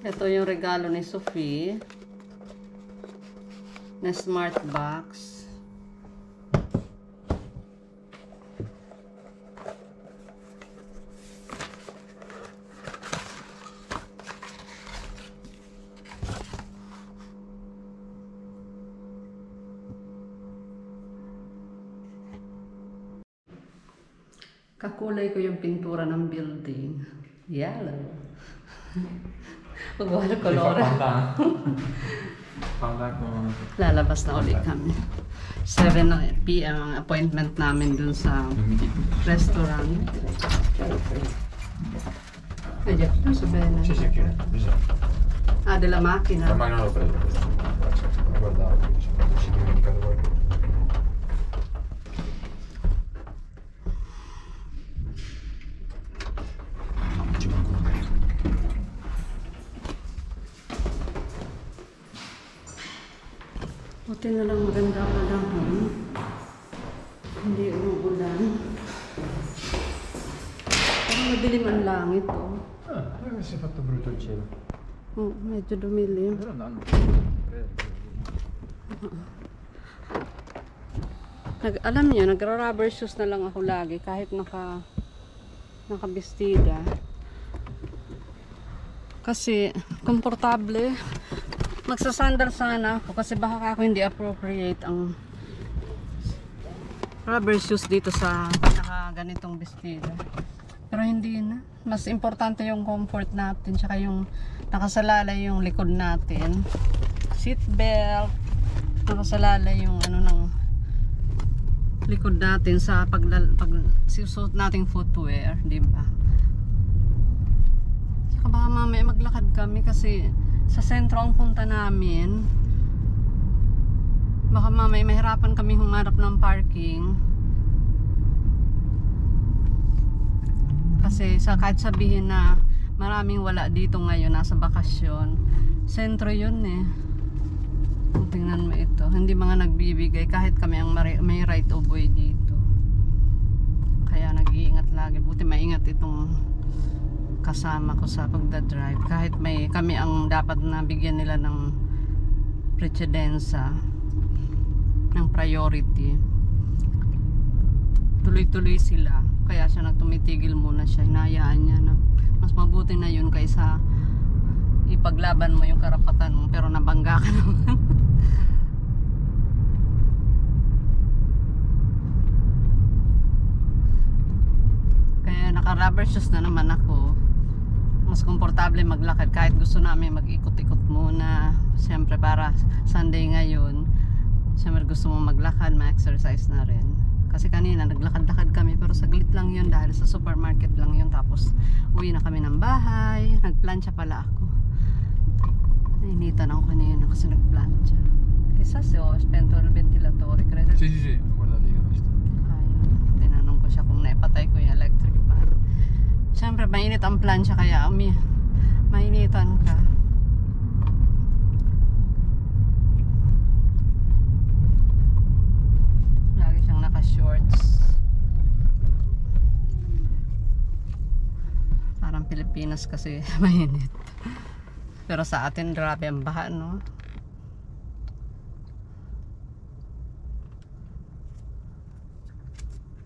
Ito yung regalo ni Sophie na smart box. Kakulay ko yung pintura ng building. Yellow. Pagwala kolor. Lalabas na ulit kami. 7 PM ang appointment namin dun sa restaurant. Ayan, sabihin na. Sì, sì, che bisogna. Ah, della macchina. Ormai non l'ho preso questo. Guardavo, ci dimenticato qualcosa. Ci manco un pezzo. Buti na lang maganda pa lang. Hindi umuulan. Parang madilim ang langit, oh. Guarda che si è fatto brutto il cielo. Oh, medyo dumilim. Però andando. Alam niyo, nagra-rubber shoes na lang ako lagi kahit nakabestida. Kasi komportable. Magsasandal sana ako kasi baka ako hindi appropriate ang rubber shoes dito sa ganitong bestida. Pero hindi na. Mas importante yung comfort natin tsaka yung nakasalalay yung likod natin. Seat belt. Nakasalalay yung ano ng likod natin sa susuot nating footwear, di ba? Tsaka baka mamaya maglakad kami kasi sa sentro ang punta namin. Baka mamaya mahirapan kami humarap ng parking. Kasi kahit sabihin na maraming wala dito ngayon, nasa bakasyon, sentro yun eh. Tingnan mo ito, hindi mga nagbibigay kahit kami ang may right of way dito. Kaya nag-iingat lagi. Buti maingat itong kasama ko sa pagdadrive. Kahit kami ang dapat na bigyan nila ng precedenza, ng priority. Tuloy-tuloy sila. Kaya siya nagtumitigil muna siya. Hinayaan niya na mas mabuti na yun kaysa ipaglaban mo yung karapatan mo pero nabangga ka naman. Kaya naka-rubber shoes na naman ako. Mas komportable maglakad kahit gusto namin mag-ikot-ikot muna. Siyempre para Sunday ngayon, siyempre gusto mo maglakad, ma-exercise na rin. Kasi kanina naglakad-lakad kami pero saglit lang yun dahil sa supermarket lang yun. Tapos uwi na kami ng bahay. Nagplansya pala ako. Nainitan ako kanina kasi nagplansya. Chissà se ho spento il ventilatore, credo. Sì, sì, sì, guardate io questo. Ayun. Tinanong ko siya kung naipatay ko yung electric fan. Siyempre mainit ang plansya kaya mainitan ka. Lagi siyang naka-shorts. Parang Pilipinas kasi mainit. Pero sa atin grabe ang baha, no?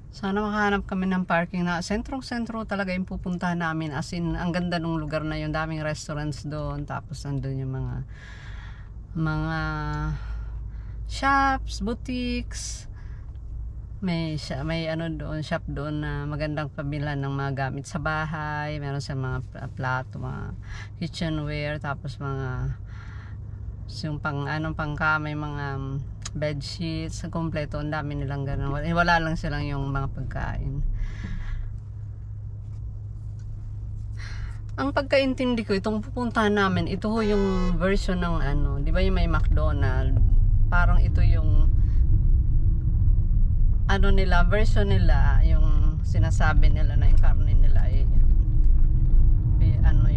Sana makahanap kami ng parking na sentrong-sentro talaga yung pupuntahan namin. As in, ang ganda ng lugar na yun. Daming restaurants doon. Tapos nandun yung mga shops, boutiques. May ano doon, shop doon na magandang pabilan ng mga gamit sa bahay. Meron sa mga plato, mga kitchenware. Tapos mga yung pangkamay, mga bed sheets, kompleto, ang dami nilang ganun. Wala lang silang yung mga pagkain. Ang pagkaintindi ko, itong pupuntahan namin, ito ho yung version ng ano, di ba yung may McDonald's? Parang ito yung ano nila, version nila, yung sinasabi nila na yung karne nila ay ano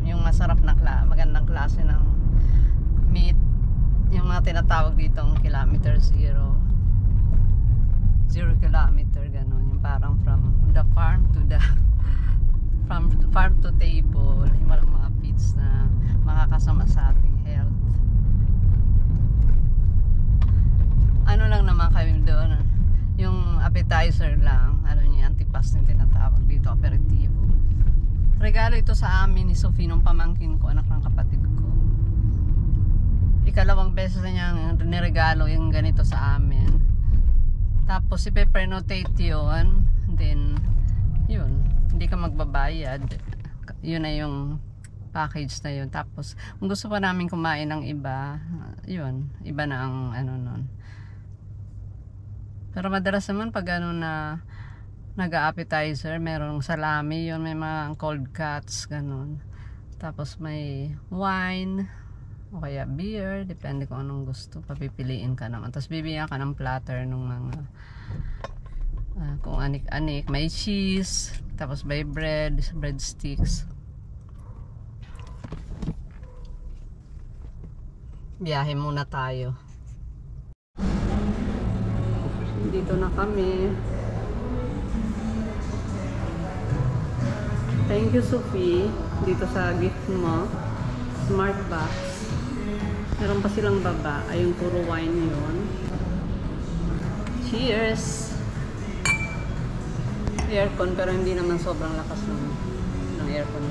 yung masarap na magandang klase ng meat. Yung mga tinatawag dito ang kilometer 0 kilometer, gano'n. Yung parang from the farm to the farm to table, yung walang mga sweets na makakasama sa ating health. Ano lang naman kami doon, yung appetizer lang, ano niya, antipas yung tinatawag dito, aperitivo. Regalo ito sa amin ni Sophie nung pamangkin ko, anak ng kapatid ko. Ikalawang beses na niya niregalo yung ganito sa amin. Tapos ipe-prenotate yun, then yun, hindi ka magbabayad. Yun na yung package na yun. Tapos kung gusto pa namin kumain ng iba, yun, iba na ang ano nun. Pero madalas naman pag ano na nag-appetizer, merong salami yun, may mga cold cuts, ganun. Tapos may wine, o kaya beer, depende kung anong gusto, papipiliin ka naman. Tapos bibigyan ka ng platter ng mga kung anik-anik, may cheese, tapos may breadsticks. Biyahe muna tayo. Dito na kami. Thank you, Sophie, dito sa gift mo. Smart box. Meron pa silang baba. Ayun, puro wine yun. Cheers! Aircon, pero hindi naman sobrang lakas ng aircon.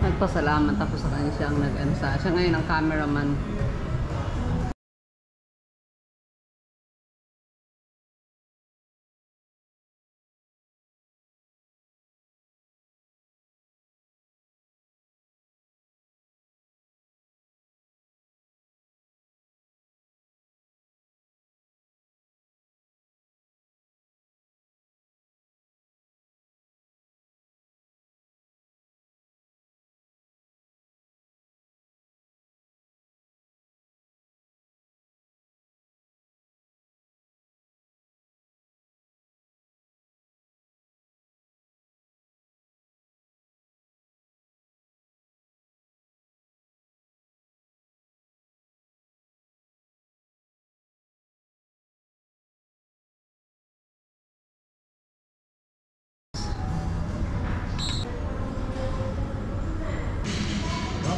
Nagpasalamat ako sa kanya, siya ang nag-ansa. Siya ngayon ang cameraman.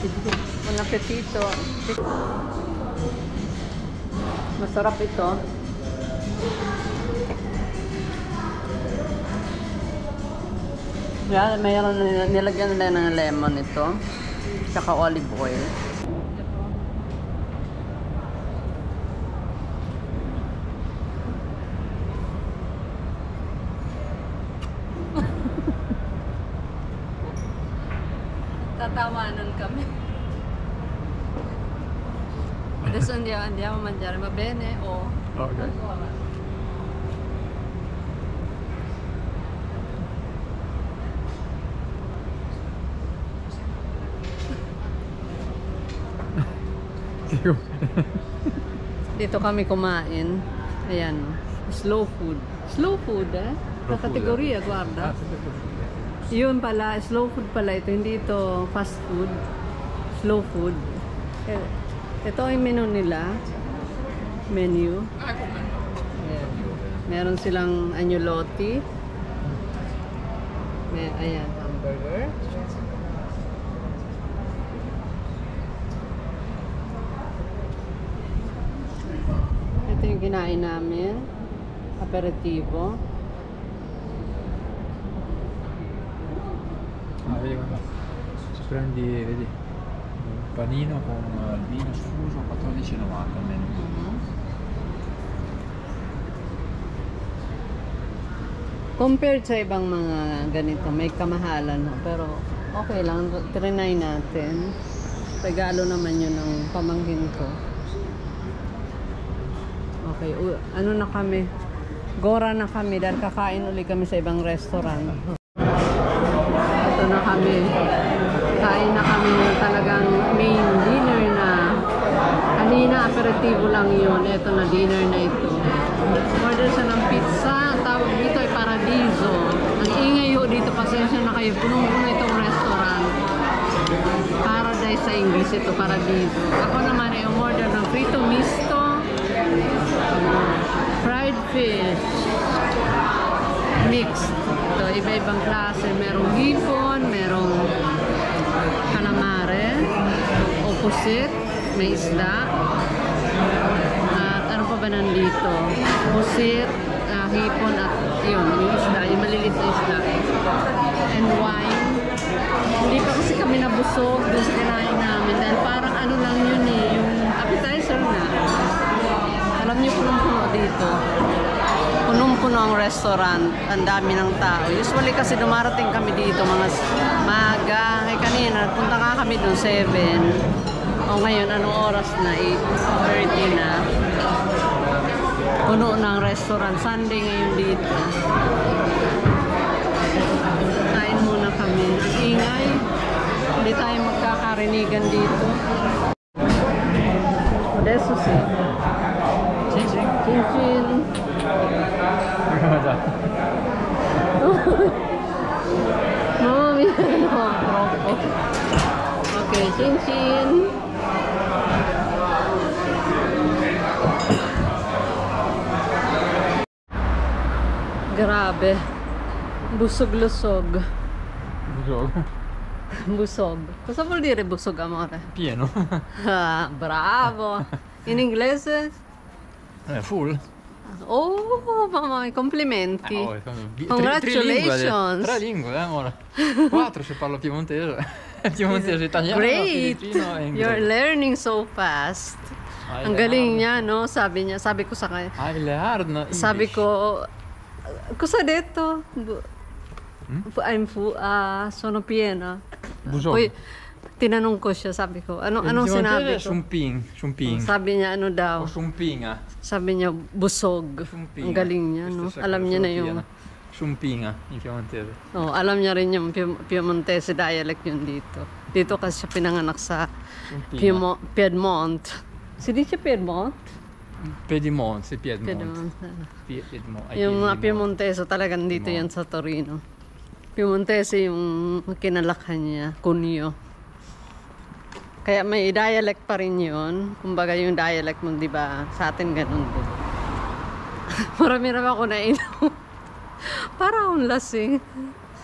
Bon appetito. Masarap ito. Yan, mayroon nilagyan nila ng lemon ito. Tsaka olive oil. Tatawanan kami. Adesso andiamo a mangiare, va bene? O Okay. Dito kami kumain. Ayan, slow food. Slow food, eh? Sa kategorya, guarda. Yun pala, slow food pala ito. Hindi ito fast food. Slow food. Ito ay menu nila. Menu. Ayan. Meron silang agnolotti. Ayan, hamburger. Ito yung kinain namin. Aperitivo. Vedi guarda, se prendi, vedi, un panino con il vino sfuso 14,90 almeno. Compared sa ibang mga ganito, may kamahalan, no? Pero okay lang, trinay natin. Regalo naman yun ng pamangkin ko. Okay, ano na kami? Gora na kami dahil kakain ulit kami sa ibang restaurant. Ito na kami. Kain na kami ng talagang main dinner na. Kanina aperitivo lang yun. Ito na dinner na ito. Order siya ng pizza. Tawag dito ay Paradiso. Ang ingay ho dito. Pasensya na kayo. Punong-puno itong restaurant. Paradise sa English ito. Paradiso. Ako naman ay umorder ng prito misto. Fried fish. Mixed. Ito, iba-ibang klase. Merong hipon, merong pusit, may isda. At ano pa ba nandito? Pusit, hipon at yun, yung isda, yung maliliit na isda. And wine. Hindi pa kasi kami nabusog doon sa kinain namin dahil parang ano lang yun eh, yung appetizer na. Alam niyo punong-puno dito. Punong-puno ang restaurant, ang dami ng tao. Usually kasi dumarating kami dito mga maga. Eh kanina, punta nga kami doon 7. O ngayon, anong oras na? 8:30 na. Puno ng restaurant. Sunday ngayon dito. Kain muna kami. Ang ingay. Hindi tayo magkakarinigan dito. Adesso sì. Cin-cin. Chin-chin. Mamma mia, no, troppo. Ok, chin-chin. Grabe. Busog-lusog. Busog. Busog. Cosa vuol dire busog, amore? Pieno. Ah, bravo. In inglese? Full. Oh, mamma mia, complimenti. Congratulations. Tre lingue, amore. 4 se parlo piemontese. Piemontese, italiano, Great. filippino e You're inglese. learning so fast. Ang galing niya, no? Sabi niya, sabi ko sa kanya. le hard Sabi ko, cosa ha detto? Sono piena. Busog. Poi, tinanong ko siya, sabi ko, anong sinabi ko? Sumping. Sabi niya, ano daw? O sumpinga. Sabi niya, busog. Sumpinga. Ang galing niya, no? Questa Alam niya na yung... Sumpinga in piemontese. Oh, alam niya rin yung Piemontese dialect yun dito. Dito kasi siya pinanganak sa Sumpinga. Piedmont. Si dice Piedmont? Piedmont, si Piedmont. Piedmont. Yung mga Piemontese talagang dito yan sa Torino. Piemontese yung kinalakhan niya, Cuneo. Kaya may dialect pa rin yun. Kumbaga yung dialect mo, di ba, sa atin ganun din. Marami na ako nainom. Para akong lasing.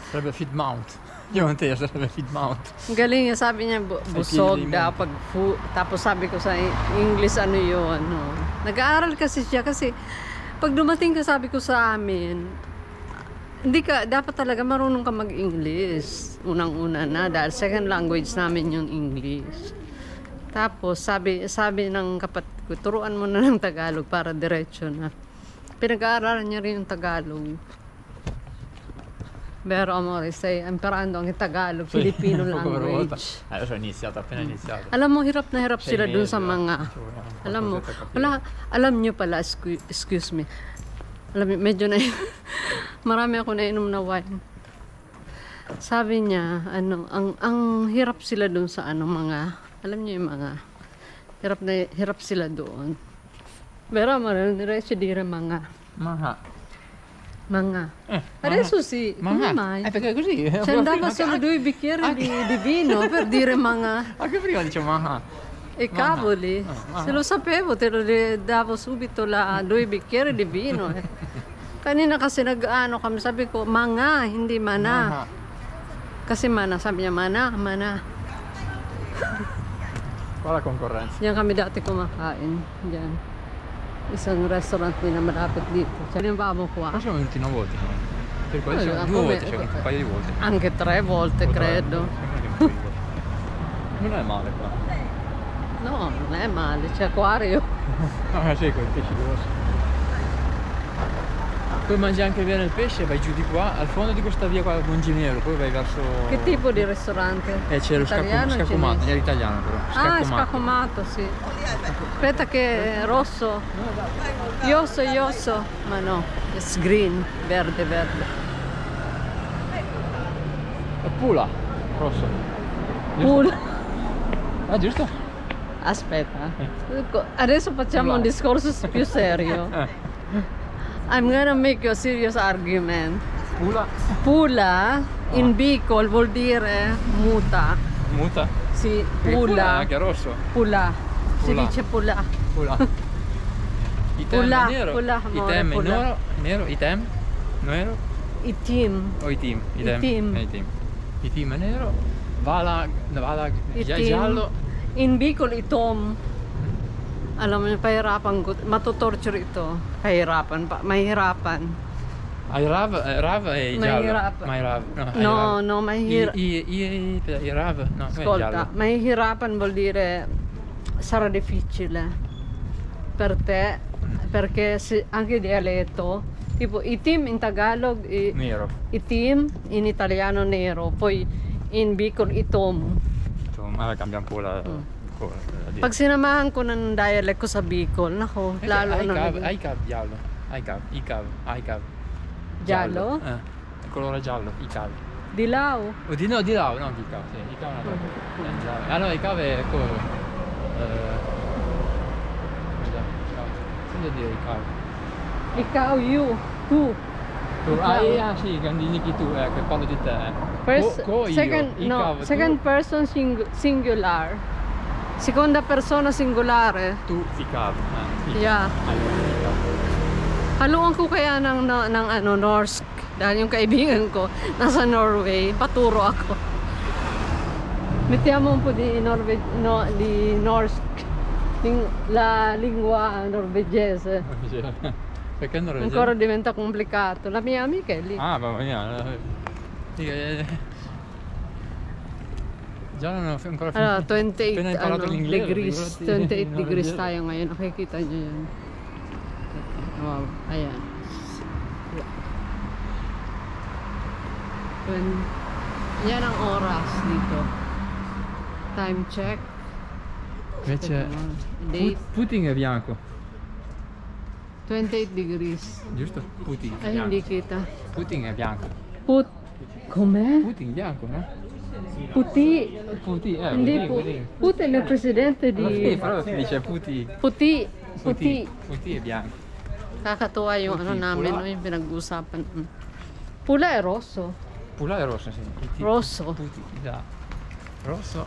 Sarebbe Piedmont. Piemontese sarebbe Piedmont. Galing niya, sabi niya busog daw pag tapos sabi ko sa English ano yun, no. Nag-aaral kasi siya kasi pag dumating ka sabi ko sa amin, hindi ka dapat talaga marunong ka mag-English unang-una na dahil second language namin yung English. Tapos sabi ng kapatid ko, turuan mo na ng Tagalog para diretso na. Pinag-aaralan niya rin yung Tagalog. Vero amore, stai imparando anche Tagalog, Filipino language. Adesso ho iniziato, appena iniziato. Alam mo, hirap na hirap 6 sila dun mesi, sa mga... Alam mo, alam nyo pala, excuse me. Alam mo, medyo na... marami ako nainom na wine. Sabi niya, ang hirap sila dun sa mga... Alam nyo yung mga... Hirap sila doon. Vero amore, non riesci a dire Manga. Adesso sì, come mai? Perché così? Ci andava solo 2 bicchieri di vino per dire manga. Anche prima dice Maha. E cavoli, se lo sapevo te lo davo subito 2 bicchieri di vino. Kanina kasi nag-ano kami, sabi ko, manga, hindi mana. Kasi mana, sabi niya, mana. Qua la concorrenza. Diyan kami dati kumakain. Diyan. Isang restaurant din na malapit dito. C'eravamo qua. Ma siamo venuti 1 volta. Per questo Ah, 2 come- volte, cioè un paio di volte. Anche 3 volte, credo. Non è male qua. No, non è male, c'è acquario. Ah sì, con i pesci grossi. Poi mangi anche bene il pesce, vai giù di qua, al fondo di questa via qua al Monginevro, poi vai verso... Che tipo di ristorante? c'è lo Italiano o scaccomato, cinese? era italiano però. Ah, è scaccomato, sì. Aspetta che è rosso. Yosso. Ma no, è green, verde. È Pula, rosso. Pool. Ah, giusto? Aspetta. Adesso facciamo un discorso più serio. I'm gonna make you a serious argument. Pula. Pula in Bicol vuol dire muta. Muta. Sì, Perché Pula è pula. anche rosso. Pula. Si Pula. dice pula. Pula. Item Pula, è nero. pula, amore, Item è pula. nero, item nero I team. o item? Item. Item è nero. Vala I giallo. in Bicol, itom. Alam mo, pahirapan ko. Matutorture ito. Pahirapan pa. Mahirapan. Rav è giallo. Mahirapan. No, No, mahirapan. il Rav, no, è Ascolta, giallo. mahirapan vuol dire sarà difficile per te, perché anche il dialetto, tipo itim in Tagalog, Nero. itim in italiano nero, poi in Bicol itom. Insomma, cambia un po' la dieta. Pag sinamahan ko ng dialect ko sa Bicol, nako, lalo na Icav giallo. Icav. giallo, Il colore giallo, Icav. dilaw. O di no, di là, no, di Icav, sì, Icav è una cosa. È giallo. Ah no, Icav è colore. Senti dire Icav. Ikaw, you, tu. Tu, sì, quando dici tu, che parlo di te. First, Io, second, no, Icav, second person singular. Seconda persona singolare. tu, Icav. Yeah. Icav. Haluan ko kaya ng Norsk. Dahil yung kaibigan ko nasa Norway, paturo ako. Mettiamo un po' di Norsk, la lingua norvegese. Perché non Ancora diventa complicato. La mia amica è lì. Ah, mamma mia. Già non ho ancora finito. Allora, 28 Appena imparato l'inglese, degrees. figurati 28 in degrees norvegese. tayo ngayon. Nakikita nyo yun. Wow, ayan. Yan ang oras dito. Time check. Invece Date. Putin è bianco, 28 degrees. giusto? Putin è Ay, bianco. hindi kita. Putin è bianco. Com'è? Putin bianco, no? Puti. Putin, Hindi Putin, po. Putin. Putin è il presidente Sì, di... però si dice Putin. Puti. Puti. Putin è bianco. Kakatuwa yung Puti, ano namin, pula. no, yung pinag-uusapan. Pula è rosso. Pula è rosso, sì. Putin. Rosso. Putin, già. Rosso.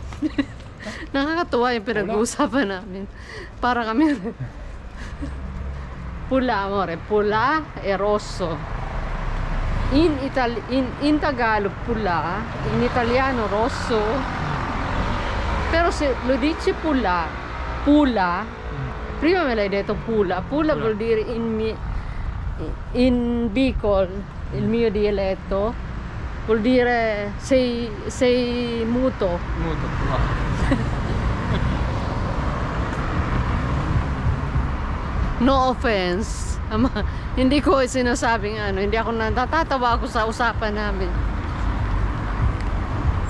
Nakakatuwa yung pinag-uusapan namin. Para kami... Pula, amore. Pula e rosso. In Tagalog, pula. In italiano, rosso. Pero se lo dici pula, prima me l'hai detto pula. Pula vuol dire in Bicol, il mio dialetto, vuol dire sei muto. Molto pula. No offense. Ama, hindi ko sinasabing ano, hindi ako natatawa ako sa usapan namin.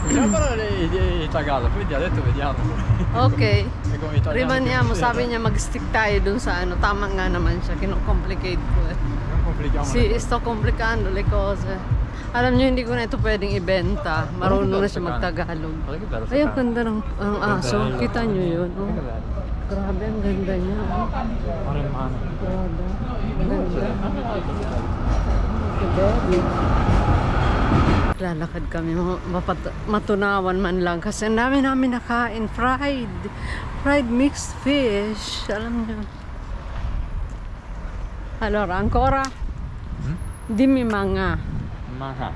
Bisogna parlare di Tagalog, poi dialetto vediamo. Okay. È come italiano. Rimaniamo, sabi niya mag-stick tayo dun sa ano. Tama nga naman siya, kino-complicate ko eh. Non complichiamo le Si, cose. sto complicando le cose. Alam niyo, hindi ko na ito pwedeng ibenta. Marunong na siya mag-Tagalog. Guarda che bello Ay, ang sto cane. ganda ng ang aso. Bello. Kita niyo yun. Oh. Che bello. Grabe, ang ganda niya. Oh. Ora in mano. Grabe. Ang ganda. Grabe. Lalakad kami, matunawan man lang. Kasi ang dami namin nakain. Fried mixed fish. Alam niyo. Allora, ancora? Dimmi manga. Maha.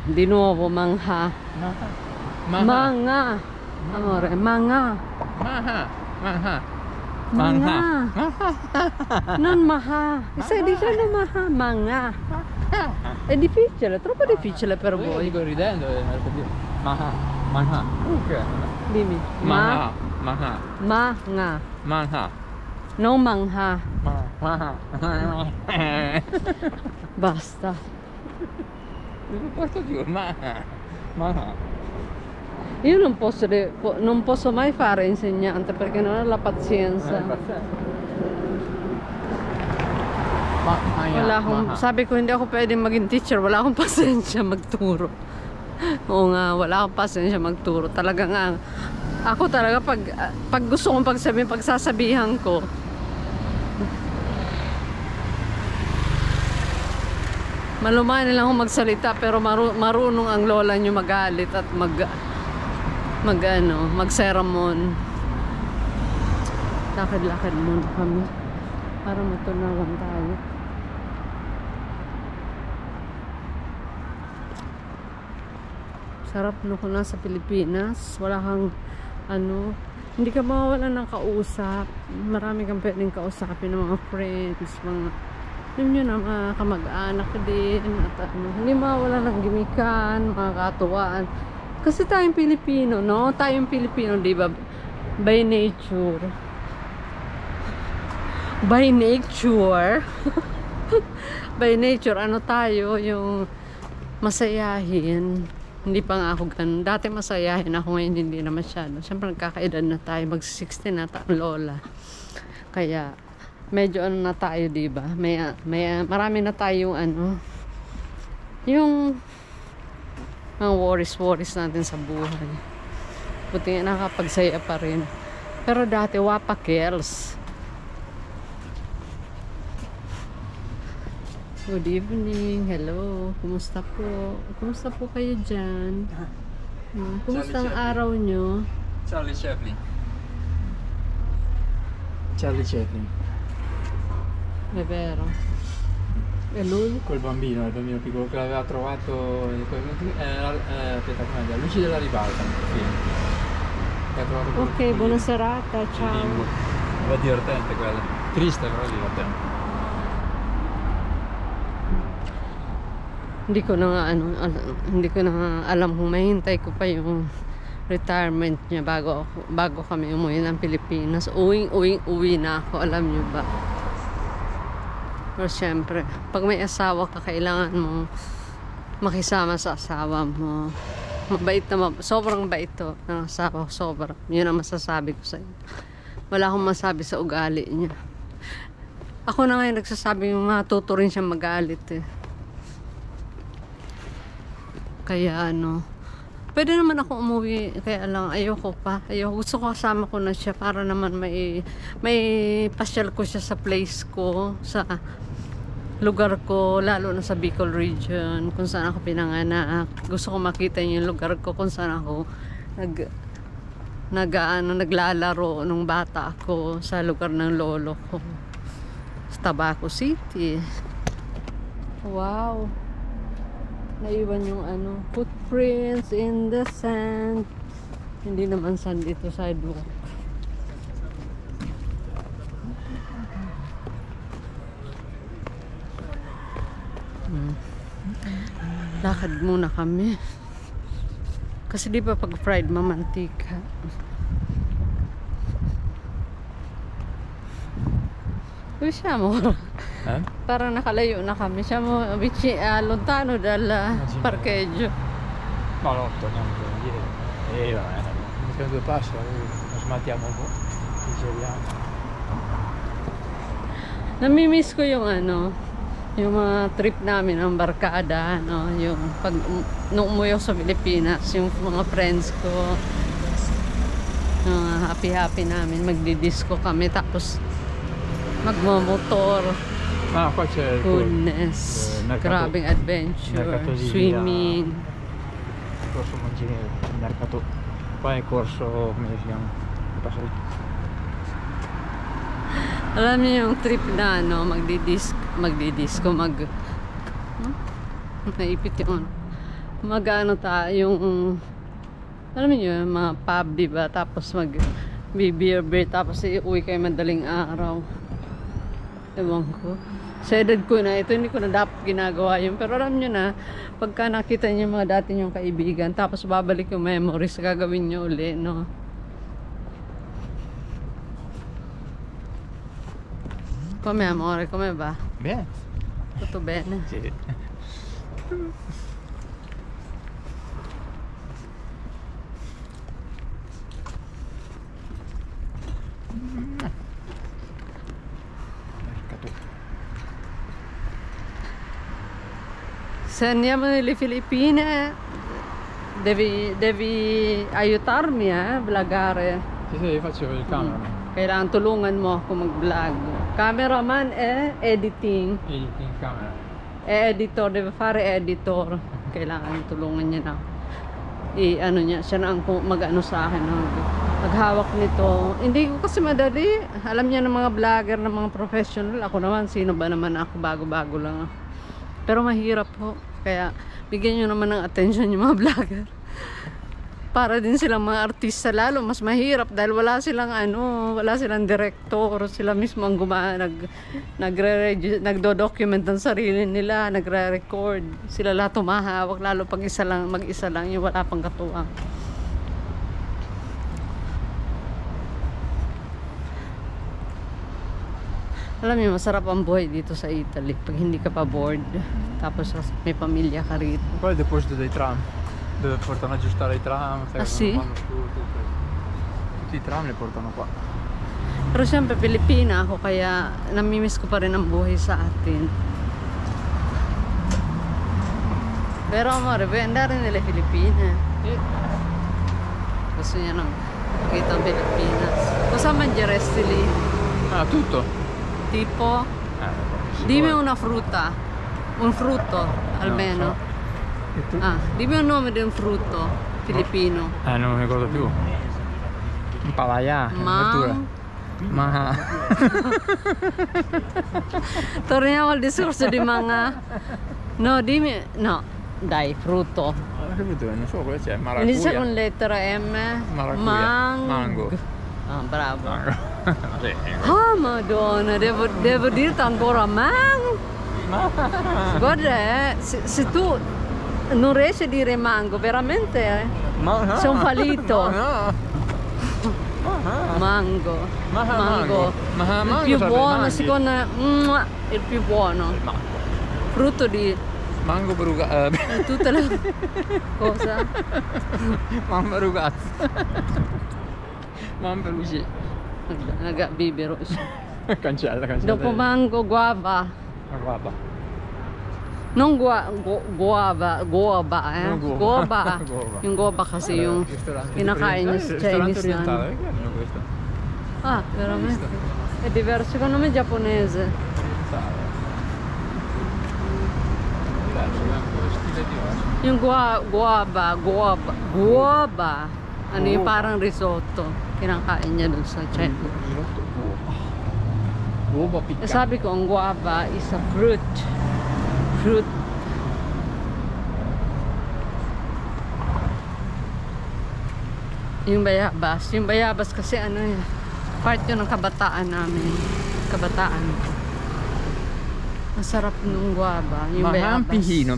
Di nuovo manga. Maha. Manga. Amore, manga. Maha. Maha. Manga. Non maha. Stai dicendo maha, manga. È difficile, troppo difficile per Io voi. dico ridendo, per dire. Maha. Maha. Che? Dimmi. Maha. Maha. Manga. Maha. Non mangha. Maha. Basta. Non posso più. Maha. Maha. Io non posso mai fare insegnante perché non ho la pazienza. Wala akong, sabi ko hindi ako pwedeng maging teacher, wala akong pasensya magturo. Oo nga, wala akong pasensya magturo. Talaga nga, ako talaga pag gusto kong pagsasabihan ko. Malumay na lang akong magsalita pero marunong ang lola nyo magalit at mag-sermon. Lakad-lakad muna kami para matunawan tayo. Sarap no kung nasa Pilipinas, wala kang ano, hindi ka mawawalan ng kausap. Marami kang pwedeng kausapin ng mga friends, mga yun yun na mga kamag-anak din at ano, hindi mawala ng gimikan, mga katuwaan. Kasi tayong Pilipino, no? Tayong Pilipino, di ba? By nature. By nature. By nature, ano tayo, yung masayahin. Hindi pa nga ako ganun. Dati masayahin ako, ngayon hindi na masyado. Siyempre nagkakaedad na tayo, mag-60 na tayo, lola. Kaya, medyo ano na tayo, diba? Marami na tayong ano, yung mga worries natin sa buhay. Buti nga nakapagsaya pa rin. Pero dati, wapa girls. Good evening. Hello. Kumusta po? Kumusta po kayo dyan? Kumusta ang araw nyo? Charlie Chaplin. Charlie Chaplin. È vero. E lui? Quel bambino, il bambino piccolo che l'aveva trovato aspetta, com'è? Luci della ribalta nel film. Che ha trovato quel Ok, piccolino. buona serata. Ciao. Era divertente quella. Triste però divertente. Hindi ko na nga hindi ko na nga alam kung mahintay ko pa yung retirement niya bago kami umuwi ng Pilipinas. Uwi na ako, alam niyo ba? Pero syempre, pag may asawa ka, kailangan mo makisama sa asawa mo. Mabait na sobrang bait to ng asawa ko, sobrang. Yun ang masasabi ko sa inyo. Wala akong masabi sa ugali niya. Ako na ngayon nagsasabi yung matuto rin siya magalit eh. Kaya ano, pwede naman ako umuwi, kaya lang ayoko pa. Gusto ko kasama ko na siya para naman may pasyal ko siya sa place ko, sa lugar ko, lalo na sa Bicol region, kung saan ako pinanganak. Gusto ko makita niyo yung lugar ko kung saan ako naglalaro nung bata ako, sa lugar ng lolo ko, sa Tabaco City. Wow. Naiwan yung ano, footprints in the sand. Hindi naman sand ito, sidewalk. Lakad muna kami. Kasi di ba pag fried mamantika. Uy, siya mo. Parang nakalayo na kami. Siamo lontano dal parcheggio. No, l'8 comunque, vabbè, siamo due passi, smattiamo un po', ci giriamo. Namimiss ko yung ano, yung mga trip namin ng barkada, no, yung pag nung umuwi ako sa Pilipinas, yung mga friends ko, happy namin, magdi-disco kami, tapos magmamotor. Ah, qua c'è il Goodness, grabing adventure, mercato di swimming. Il corso Monginevro, il mercato. Qua è il corso, come si chiama? Passa lì. Alam niyo yung trip na ano, magdidisco, naipit yung ano, yung alam niyo yung mga pub, diba? Tapos beer, tapos iuwi kayo madaling araw. Ewan ko. Sa edad ko na, ito hindi ko na dapat ginagawa yun. Pero alam nyo na, pagka nakita nyo mga dati nyong kaibigan, tapos babalik yung memories, gagawin nyo uli, no? Come amore, come va? Bene. Tutto bene? Sì. Se andiamo nelle Filippine devi aiutarmi vlogare. Sì, faccio il camera. Kailangan tulungan mo ako mag-vlog. Cameraman editing. Editing camera. Editor, deve fare editor. Kailangan tulungan niya na. Ano niya, siya na ang mag-ano sa akin. Maghawak nito. Hindi ko kasi madali. Alam niya ng mga vlogger, ng mga professional. Ako naman, sino ba naman ako? Bago-bago lang ako. Pero mahirap po. Kaya bigyan nyo naman ng attention yung mga vlogger. para din silang mga artista, lalo mas mahirap dahil wala silang wala silang director, sila mismo ang nagdo-document ng sarili nila, nagre-record, sila lahat tumahawak, lalo pag mag-isa lang yung wala pang katuwang. Alam niyo, masarap ang buhay dito sa Italy pag hindi ka pa bored, tapos may pamilya ka rito. Poi il deposito dei tram, dove portano a aggiustare i tram, sai, Ah, sì? quando vanno su, tutti i tram li portano qua. Pero siyempre, Pilipina ako, kaya namimiss ko pa rin ang buhay sa atin. Pero amore, vuoi andare nelle Filippine? Gusto niya nang makita ang Pilipinas. Cosa mangeresti lì? Ah, tutto? Tipo? Dimmi una frutta. Un frutto, almeno. E tu? Ah, dimmi un nome di un frutto filippino. Non mi ricordo più. Palaya, verdura. Ma Torniamo al discorso di mga... No, dimmi... No, dai, frutto. che verdura? Non so cosa c'è, Inizia maracuja. con lettera M. Maracuja. Mango. Ah, bravo. Mango. Sì. Ah, Madonna, devo dirti ancora Guarda, se tu non riesci a dire mango, veramente No. sei un fallito. No. Mango. Mango. Ma Il mango più sarebbe buono, manghi. secondo me, il più buono. Mango. Frutto di Mango bruga. tutte le... Cosa? Mamma rugazzi. Mamma Luigi. Bibero. Cancella. Dopo mango, guava. Ma guarda. Non guava, Non guava. Guava. Guava. Yung guava kasi yung Ristorante kinakain niya sa ristorante Chinese orientale, nan. che hanno questo? Ah, veramente? È diverso, secondo me è giapponese. Diverso, quello stile diverso. Yung guava. Ano yung parang risotto. Kinakain niya dun sa China. Risotto uova. Uova E piccante. sabi ko, ang guava is a fruit. Yung bayabas kasi ano yun, part yun ng kabataan namin. Kabataan. Masarap nung guava, yung Ma bayabas. pipino.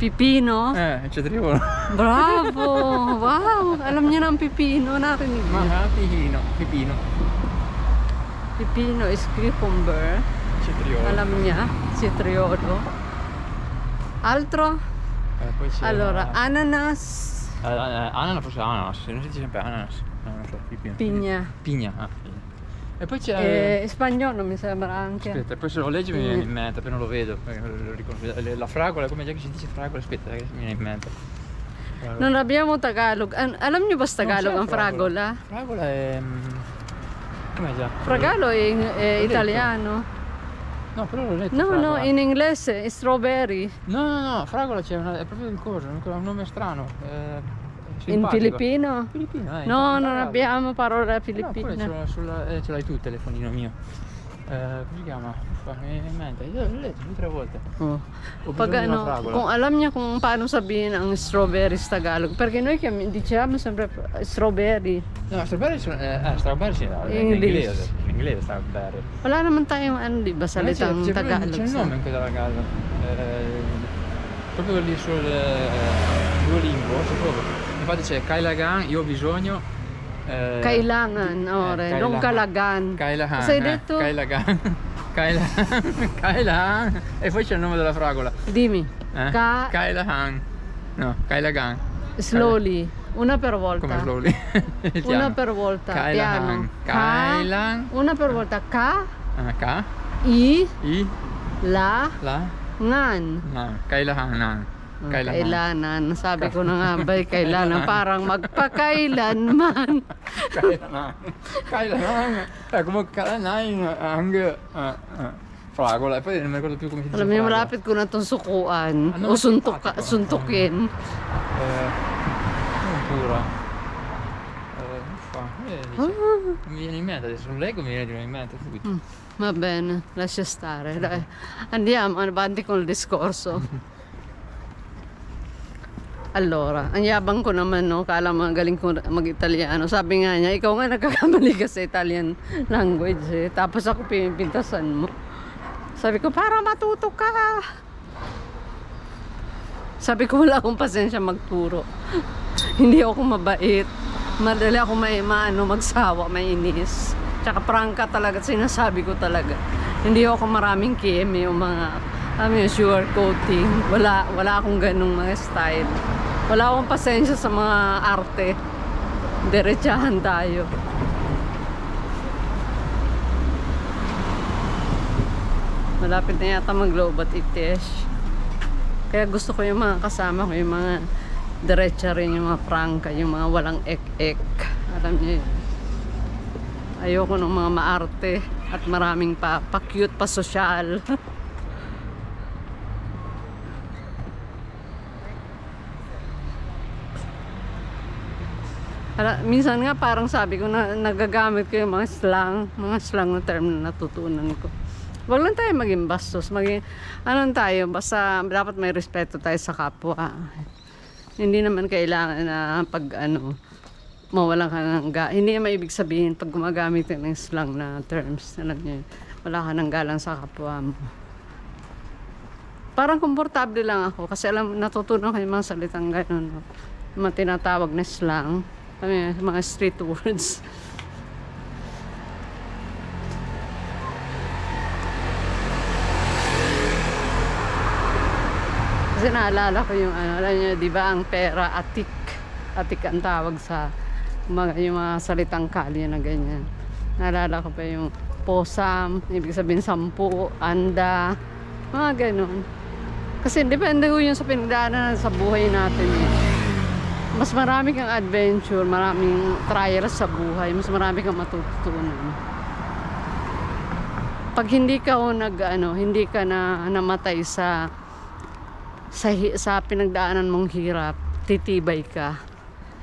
Pipino? C'è triolo. Bravo! Wow! Alam niya na ang pipino, narinig niya. Ma pipino. Pipino is cucumber. C'è triolo. Alam niya, citriolo. Altro? Poi c'è Allora, ananas, ananas, forse ananas, non si dice sempre ananas. No, non so, pipino. piña. Pigna. Pigna. E poi c'è Spagnolo mi sembra anche. Aspetta, poi se lo leggi mi viene in mente, appena lo vedo, perché lo riconosco. La fragola, come già che si dice fragola, aspetta, che mi viene in mente. Non abbiamo Tagalog. Alam niyo ba sa Tagalog ang fragola? Fragola è... Com'è già? Fragalo è italiano. No, però l'ho letto. No, fragola. in inglese è strawberry. No, fragola c'è è proprio il coso, un nome strano. In simpatico. Filippino? Filippino, No, non fragola. abbiamo parola No, filippina. pure ce l'hai tu il telefonino mio. Come si chiama? Uffa, mi viene in mente. Io l'ho letto 2 o 3 volte. Oh. Ho Pag bisogno di una ano, fragola. kung alam niya kung paano sabihin ang strawberry sa Tagalog. Perché noi diciamo sempre strawberry. No, strawberry strawberry sì, in English. inglese strawberry. Wala naman tayong ano, di ba, salitang c'è Tagalog. c'è il nome anche dalla casa. Proprio lì sul Duolingo, c'è proprio. Infatti c'è Kailagan, io ho bisogno. Kailangan, ore, non kalagan. Kailagan. Cosa hai detto? Kailagan. Kailagan. E poi c'è il nome della fragola. Dimmi. Kailagan. No, Kailagan. Slowly. Una per volta. Come slowly? Una per volta. Kailagan. Piano. Kailan. Una per volta. Ka. Ka. I. I. La. La. Ngan. No, Kailahan. Kailanan. Sabi ko na nga ba, kailanan. Parang magpakailanman. Kailan. Come Kailan anche fragola. E poi non mi ricordo più come si dice. Alam niyo, fragola. malapit ko na itong sukuan. Ano O mas simpatico? suntukin. Non pura. Uffa, mi viene in mente adesso, un Lego mi viene in mente subito. Va bene, lascia stare. Dai. Andiamo avanti con il discorso. Allora, ang yabang ko naman, no? Kala mo galing ko mag-Italiano. Sabi nga niya, ikaw nga nagkakamali ka sa Italian language eh. Tapos ako pinipintasan mo. Sabi ko, para matuto ka. Sabi ko, wala akong pasensya magturo. Hindi ako mabait. Madali ako magsawa, mainis. Tsaka prangka talaga, sinasabi ko talaga. Hindi ako maraming keme o mga sugar coating. Wala akong ganung mga style. Wala akong pasensya sa mga arte. Diretsahan tayo. Malapit na yata mag-Lobat Itesh. Kaya gusto ko yung mga kasama ko, yung mga diretsa rin, yung mga prangka, yung mga walang ek-ek. Alam niyo yun. Ayoko ng mga maarte at maraming pa-cute, pa-sosyal. Minsan nga parang sabi ko na nagagamit ko yung mga slang na term na natutunan ko. Wag lang tayo maging bastos, tayo, basta dapat may respeto tayo sa kapwa. Hindi naman kailangan na mawalan ka ng hindi naman ibig sabihin pag gumagamit ka ng slang na terms, alam niyo, wala ka ng galang sa kapwa mo. Parang komportable lang ako kasi natutunan ko yung mga salitang gano'n, no? Mga tinatawag na slang, mga street words. Kasi naalala ko yung alam niyo, di ba, ang pera, atik ang tawag sa yung mga salitang kalye na ganyan. Naalala ko pa yung posam, ibig sabihin 10, anda, mga ganun. Kasi depende ko yun sa pinagdaanan sa buhay natin eh. Mas marami kang adventure, maraming trials sa buhay, mas marami kang matututunan. Pag hindi ka hindi ka namatay sa pinagdaanan mong hirap, titibay ka.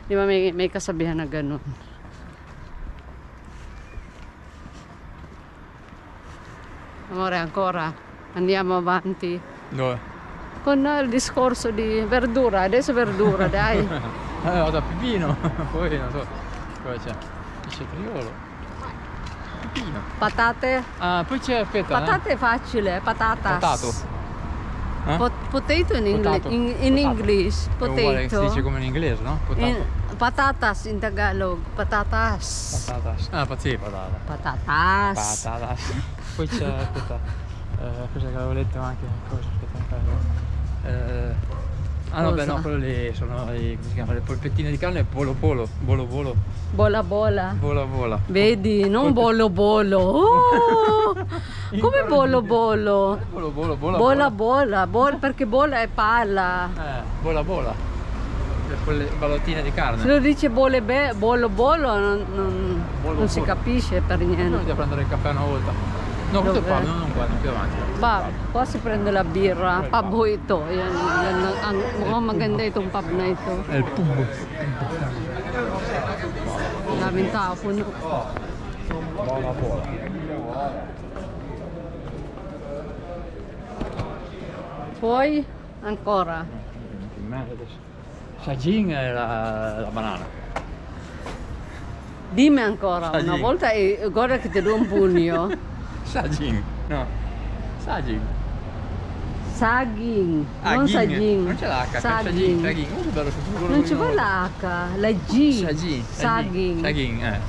Di ba may kasabihan na ganun? Amore, ancora andiamo avanti. Dove? Con il discorso di verdura, adesso verdura, dai. Vado a Pipino, poi non so cosa c'è. C'è triolo. Pipino. Patate. Ah, poi c'è, aspetta. Patate è facile, patatas. Potato. Eh? Potato in Potato. in English, È uguale, si potato. dice come in inglese, no? Potato. Patatas in Tagalog, patatas. Patatas. Ah, sì, patata. Patatas. Patatas. Poi c'è, aspetta, cosa che avevo letto anche, cosa, aspetta, no, beh, no, quello lì sono come si chiama, le polpettine di carne, bolo. Bola bola. Vola. Vedi, non bolo bolo. Oh! Come bolo bolo? Bola, perché bola è palla. Bola. Quelle ballottine di carne. Se lo dice bolo non si capisce per Non niente. devo prendere il caffè una volta. No, questo è Dov'è? qua, non qua, non più avanti. Qua si prende la birra, pub ito. Yan, mukhang maganda itong pub na ito. È il pub. Daming tao, puno. Bola. Poi, ancora. Sagin è la banana. Dimmi ancora, una Saging. volta guarda che ti do un pugno. Sagin, no. Sagin. Saging, Ah, non ging. saging. Non c'è l'H, c'è Saging. Sagin. Oh, che bello, Non ci vuole l'H, la G. Sagin. Saging.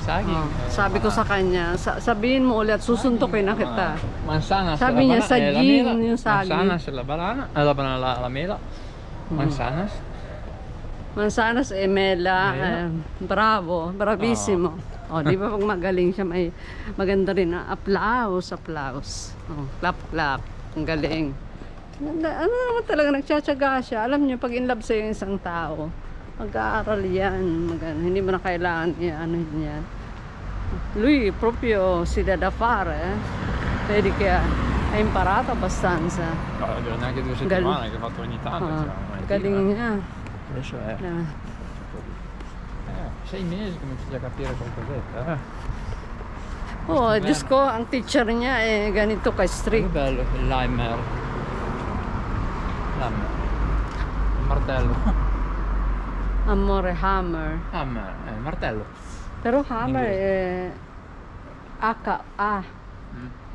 Sagin. Oh, sabi ko sa kanya, sabihin mo ulit, susuntukin na kita. Manzana, Sabi niya, saging yung saging. Manzanas è la banana, la mela. Manzanas. Mansanas e mela, bravo, bravissimo. Oh, di ba pag magaling siya, may maganda rin na applause. Oh, clap. Ang galing. Ano naman talaga, nagtsatsaga siya. Alam niyo, pag in love sa'yo yung isang tao, mag-aaral yan. Hindi mo na kailangan yan. Lui proprio si dà da fare. Vedi che ha imparato abbastanza. No, neanche 2 settimane che ho fatto ogni tanto. Galing niya. Adesso è 6 mesi che cominci già a capire qualcosetta. Oh, Diyos ko, ang teacher niya ganito Che ka-strict. bello il limer. Il martello. Amore, hammer. Hammer, martello. Però hammer inglese. è H-A,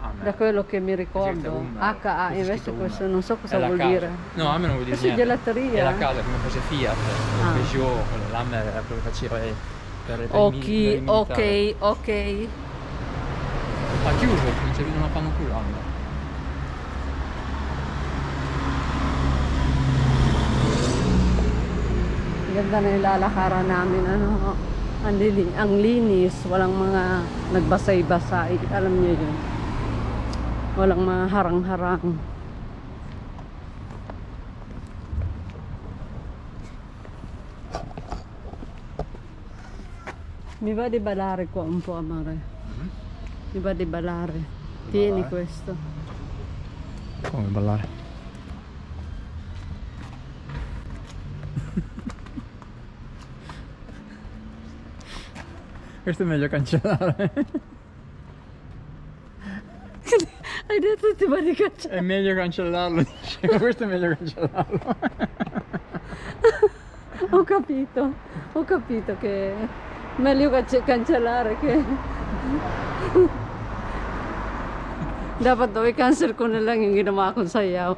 Hammer. da quello che mi ricordo. Sì, Hummer. H-A, Questo è invece scritto questo Hummer. non so È cosa la vuol casa. dire. No, a me non vuol dire Questa è niente. gelateria? È la casa come fosse Fiat, Ah. Peugeot, l'Hammer era quello che faceva per i Ok, militari. ok. Ha chiuso, non c'è non fanno più l'Hammer. Ganda na ilalakaran namin, ano, ang linis, walang mga nagbasay-basay, alam niyo yun. Walang mga harang-harang. Mi va di ballare qua un po', amore. Mi va di ballare. Tieni ballare? questo. Come ballare? Questo è meglio cancellare. Hai detto ti va di cacciare. È meglio cancellarlo, dicevo, questo è meglio cancellarlo. Ho capito che è meglio cancellare che dapat daw i-cancel ko na lang yung ginawa kong sayaw.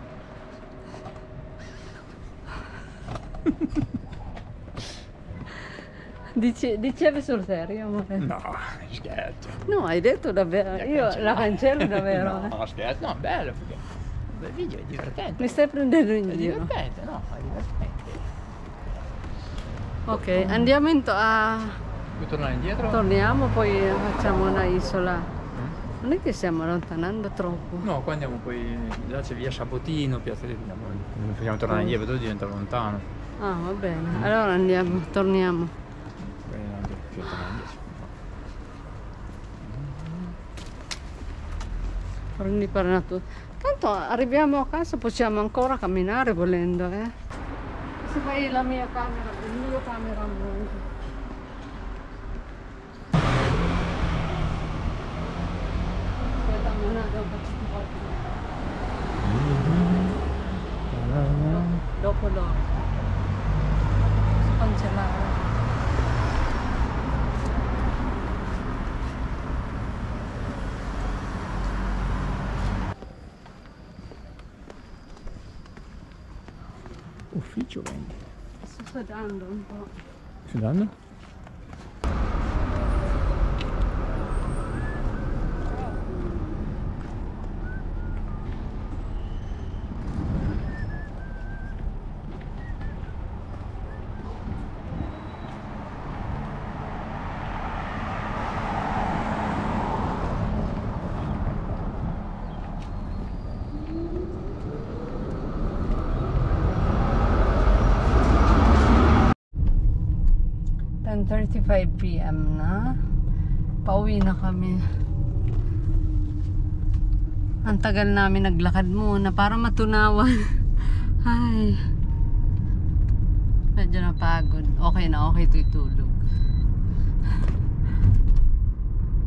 Dicevi sul serio, amore? No, scherzo. No, hai detto davvero. Io la cancello davvero. No, scherzo, no, bello perché il video è divertente. Mi stai prendendo in È giro. divertente, no, è divertente. Ok, andiamo Vuoi tornare indietro? torniamo, poi facciamo una isola. Non è che stiamo allontanando troppo. No, qua andiamo poi, là c'è via Sabotino, piazza di facciamo tornare indietro, dove diventa lontano. Ah, va bene. Allora andiamo, torniamo. Poi non devo più tornare indietro. Prendi per natura. Tanto arriviamo a casa, possiamo ancora camminare volendo, eh. Se fai la mia camera, il mio camera monte. Aspetta, non è dopo loro. Posso cancellare. Ufficio vendi. Sto sudando un po'. Sudando? PM na. Pauwi na kami. Ang tagal namin naglakad muna para matunawan. Ay. Medyo napagod. Okay na, okay ito itulog.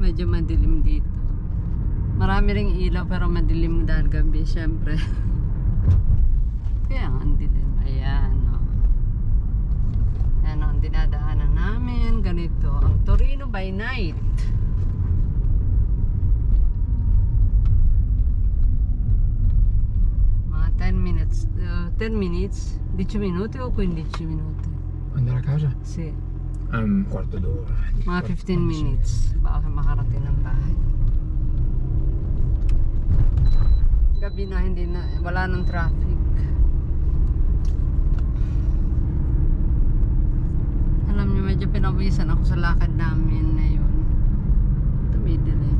Medyo madilim dito. Marami ring ilaw pero madilim dahil gabi, syempre. Kaya ang dilim. Ayan. Ano ang dinadaanan namin, ganito ang Torino by night. Mga 10 minutes 10 minutes 10 minuti o 15 minuti? Andare a casa? Sì, Un quarto d'ora. mga 15 minutes baka makarating ng bahay. Gabi na, hindi na, wala nang traffic. Alam niyo, medyo pinawisan ako sa lakad namin na yun. Tumidilim.